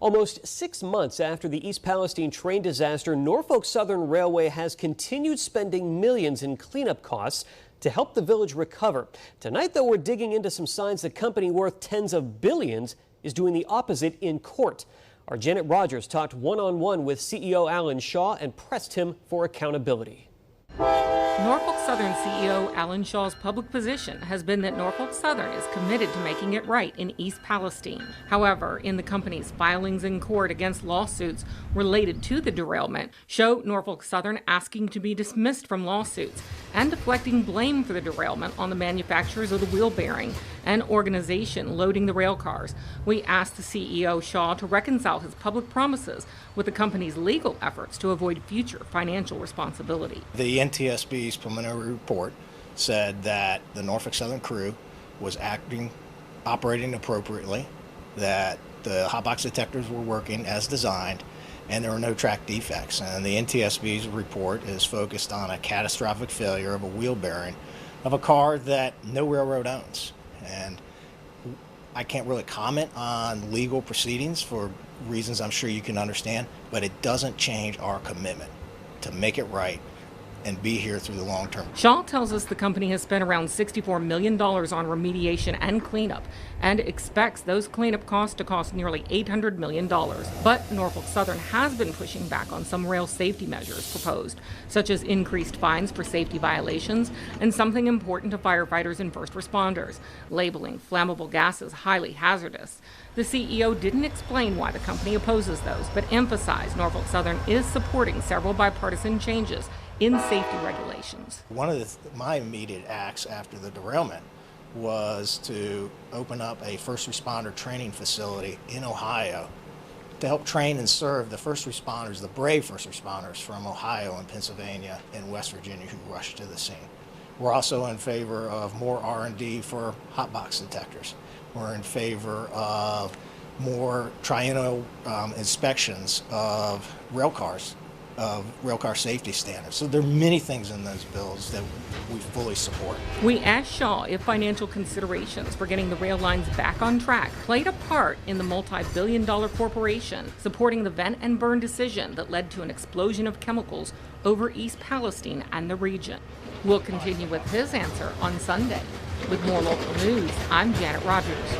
Almost 6 months after the East Palestine train disaster, Norfolk Southern Railway has continued spending millions in cleanup costs to help the village recover. Tonight, though, we're digging into some signs the company worth tens of billions is doing the opposite in court. Our Janet Rogers talked one-on-one with CEO Alan Shaw and pressed him for accountability. Norfolk Southern CEO Alan Shaw's public position has been that Norfolk Southern is committed to making it right in East Palestine. However, in the company's filings in court against lawsuits related to the derailment, show Norfolk Southern asking to be dismissed from lawsuits and deflecting blame for the derailment on the manufacturers of the wheel bearing and organization loading the rail cars. We asked the CEO Shaw to reconcile his public promises with the company's legal efforts to avoid future financial responsibility. The NTSB's preliminary report said that the Norfolk Southern crew was operating appropriately, that the hot box detectors were working as designed, and there were no track defects. And the NTSB's report is focused on a catastrophic failure of a wheel bearing of a car that no railroad owns. And I can't really comment on legal proceedings for reasons I'm sure you can understand, but it doesn't change our commitment to make it right and be here through the long term. Shaw tells us the company has spent around $64 million on remediation and cleanup and expects those cleanup costs to cost nearly $800 million. But Norfolk Southern has been pushing back on some rail safety measures proposed, such as increased fines for safety violations and something important to firefighters and first responders, labeling flammable gases highly hazardous. The CEO didn't explain why the company opposes those, but emphasized Norfolk Southern is supporting several bipartisan changes in safety regulations. One of my immediate acts after the derailment was to open up a first responder training facility in Ohio to help train and serve the first responders, the brave first responders from Ohio and Pennsylvania and West Virginia who rushed to the scene. We're also in favor of more R&D for hot box detectors. We're in favor of more triennial inspections of rail cars, of railcar safety standards. So there are many things in those bills that we fully support. We asked Shaw if financial considerations for getting the rail lines back on track played a part in the multi-billion-dollar corporation supporting the vent and burn decision that led to an explosion of chemicals over East Palestine and the region. We'll continue with his answer on Sunday. With more local news, I'm Janet Rogers.